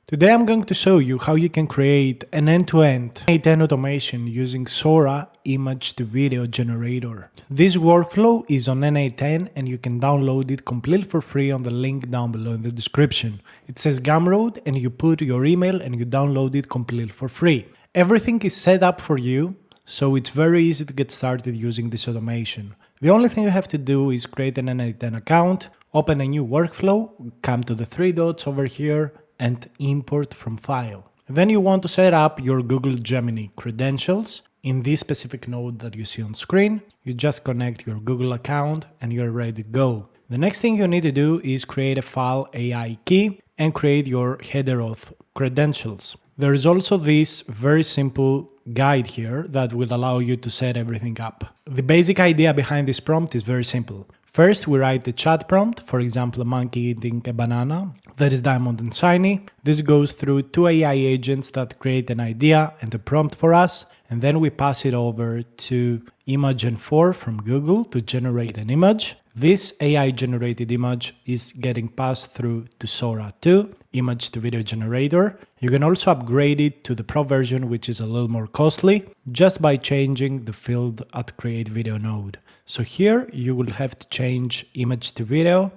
Today I'm going to show you how you can create an end-to-end N8N automation using Sora image to video generator. This workflow is on N8N and you can download it completely for free on the link down below in the description. It says Gumroad and you put your email and you download it completely for free. Everything is set up for you, so it's very easy to get started using this automation. The only thing you have to do is create an N8N account, open a new workflow, come to the three dots over here, and import from file. Then you want to set up your Google Gemini credentials in this specific node that you see on screen. You just connect your Google account and you're ready to go. The next thing you need to do is create a file AI key and create your header auth credentials. There is also this very simple guide here that will allow you to set everything up. The basic idea behind this prompt is very simple. First, we write the chat prompt, for example, a monkey eating a banana that is diamond and shiny. This goes through two AI agents that create an idea and a prompt for us, and then we pass it over to N8N from Google to generate an image. This AI generated image is getting passed through to Sora 2, image to video generator. You can also upgrade it to the Pro version, which is a little more costly, just by changing the field at create video node. So here you will have to change image to video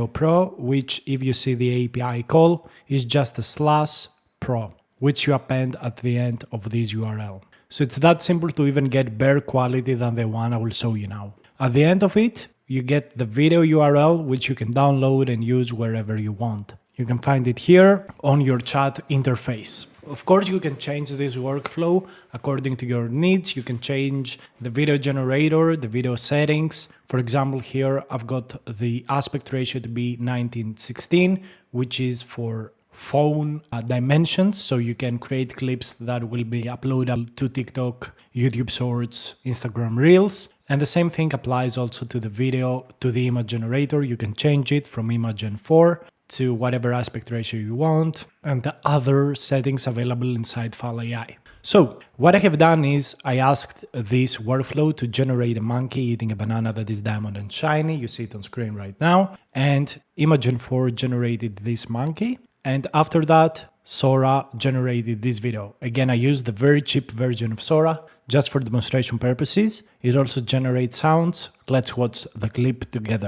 pro, which if you see the API call is just a /pro, which you append at the end of this URL. So it's that simple to even get better quality than the one I will show you now. At the end of it, you get the video URL, which you can download and use wherever you want. You can find it here on your chat interface. Of course, you can change this workflow according to your needs. You can change the video generator, the video settings. For example, here I've got the aspect ratio to be 19:16, which is for phone dimensions. So you can create clips that will be uploaded to TikTok, YouTube Shorts, Instagram Reels. And the same thing applies also to the video, to the image generator. You can change it from N8N to whatever aspect ratio you want, and the other settings available inside File AI. So what I have done is I asked this workflow to generate a monkey eating a banana that is diamond and shiny. You see it on screen right now. And N8N generated this monkey. And after that, Sora generated this video. Again, I used the very cheap version of Sora just for demonstration purposes. It also generates sounds. Let's watch the clip together.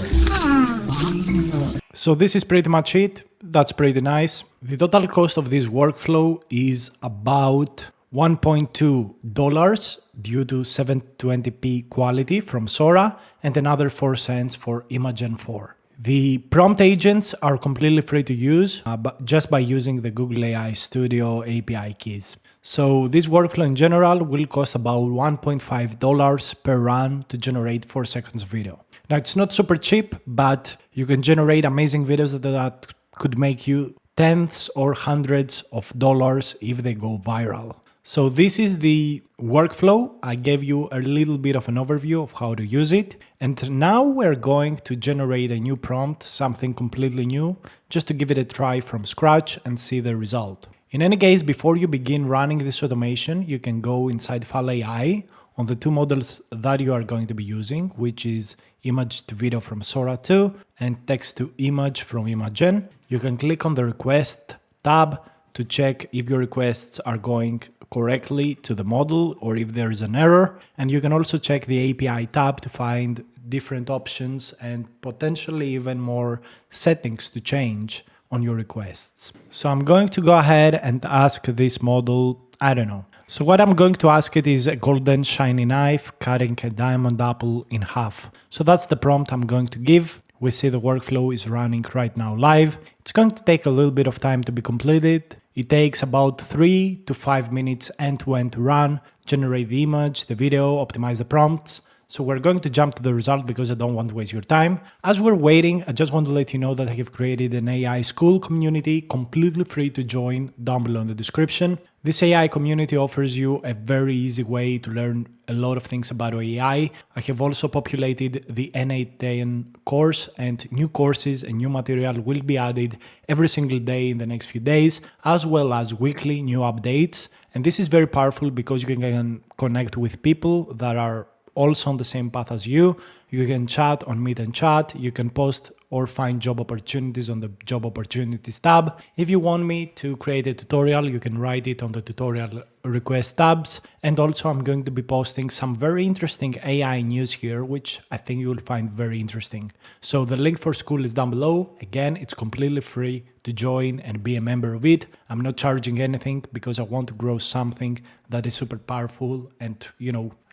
So this is pretty much it. That's pretty nice. The total cost of this workflow is about $1.2 due to 720p quality from Sora and another 4 cents for N8N. The prompt agents are completely free to use but just by using the Google AI Studio API keys. So this workflow in general will cost about $1.5 per run to generate 4 seconds video. Now it's not super cheap, but you can generate amazing videos that could make you tens or hundreds of dollars if they go viral. So this is the workflow. I gave you a little bit of an overview of how to use it. And now we're going to generate a new prompt, something completely new, just to give it a try from scratch and see the result. In any case, before you begin running this automation, you can go inside File AI on the two models that you are going to be using, which is image to video from Sora 2 and text to image from N8N. You can click on the request tab to check if your requests are going correctly to the model or if there is an error. And you can also check the API tab to find different options and potentially even more settings to change on your requests. So I'm going to go ahead and ask this model, I don't know. So what I'm going to ask it is a golden shiny knife cutting a diamond apple in half. So that's the prompt I'm going to give. We see the workflow is running right now live. It's going to take a little bit of time to be completed. It takes about 3 to 5 minutes end-to-end to run, generate the image, the video, optimize the prompts. So we're going to jump to the result because I don't want to waste your time. As we're waiting, I just want to let you know that I have created an AI school community completely free to join down below in the description. This AI community offers you a very easy way to learn a lot of things about AI. I have also populated the N8N course, and new courses and new material will be added every single day in the next few days, as well as weekly new updates. And this is very powerful because you can connect with people that are also on the same path as you, You can chat on Meet and Chat. You can post or find job opportunities on the Job Opportunities tab. If you want me to create a tutorial, you can write it on the tutorial request tabs. And also I'm going to be posting some very interesting AI news here, which I think you will find very interesting. So the link for school is down below. Again, it's completely free to join and be a member of it. I'm not charging anything because I want to grow something that is super powerful and,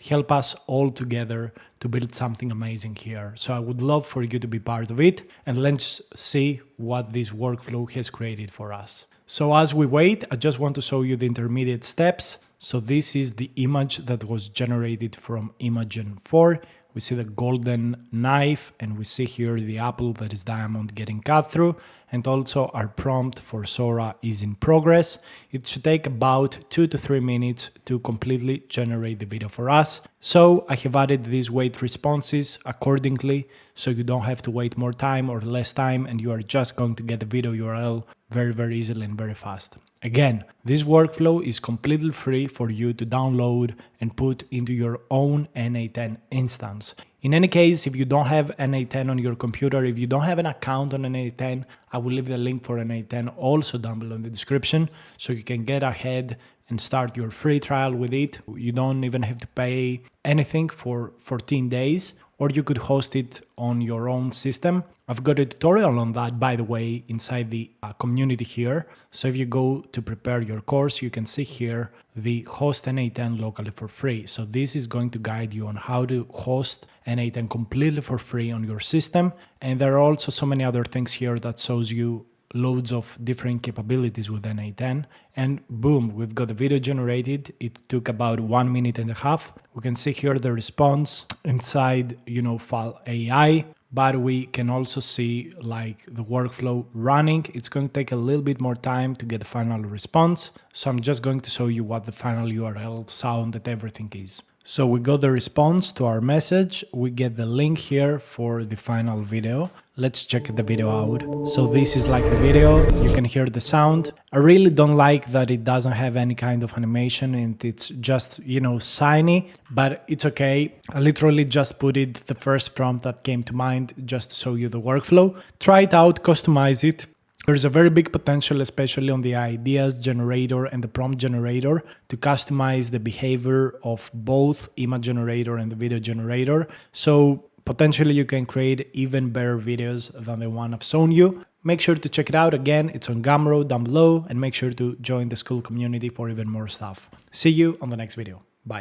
help us all together to build something amazing here. So I would love for you to be part of it, and let's see what this workflow has created for us. So as we wait, I just want to show you the intermediate steps. So this is the image that was generated from Imagen 4. We see the golden knife, and we see here the apple that is diamond getting cut through. And also our prompt for Sora is in progress. It should take about 2 to 3 minutes to completely generate the video for us. So I have added these wait responses accordingly, so you don't have to wait more time or less time, and you are just going to get the video URL very, very easily and very fast. Again, this workflow is completely free for you to download and put into your own N8N instance. In any case, if you don't have N8N on your computer, if you don't have an account on N8N, I will leave the link for N8N also down below in the description, so you can get ahead and start your free trial with it. You don't even have to pay anything for 14 days, or you could host it on your own system. I've got a tutorial on that, by the way, inside the community here. So if you go to prepare your course, you can see here the host N8N locally for free. So this is going to guide you on how to host N8N completely for free on your system. And there are also so many other things here that shows you loads of different capabilities with N8N, and boom, we've got the video generated. It took about 1.5 minutes. We can see here the response inside, file AI, but we can also see like the workflow running. It's going to take a little bit more time to get the final response. So I'm just going to show you what the final URL, sound, and everything is. So we got the response to our message. We get the link here for the final video. Let's check the video out. So this is like the video. You can hear the sound. I really don't like that it doesn't have any kind of animation and it's just, shiny, but it's okay. I literally just put it the first prompt that came to mind just to show you the workflow. Try it out, customize it. There's a very big potential, especially on the ideas generator and the prompt generator, to customize the behavior of both image generator and the video generator. So potentially you can create even better videos than the one I've shown you. Make sure to check it out. Again, it's on Gumroad down below, and make sure to join the school community for even more stuff. See you on the next video. Bye.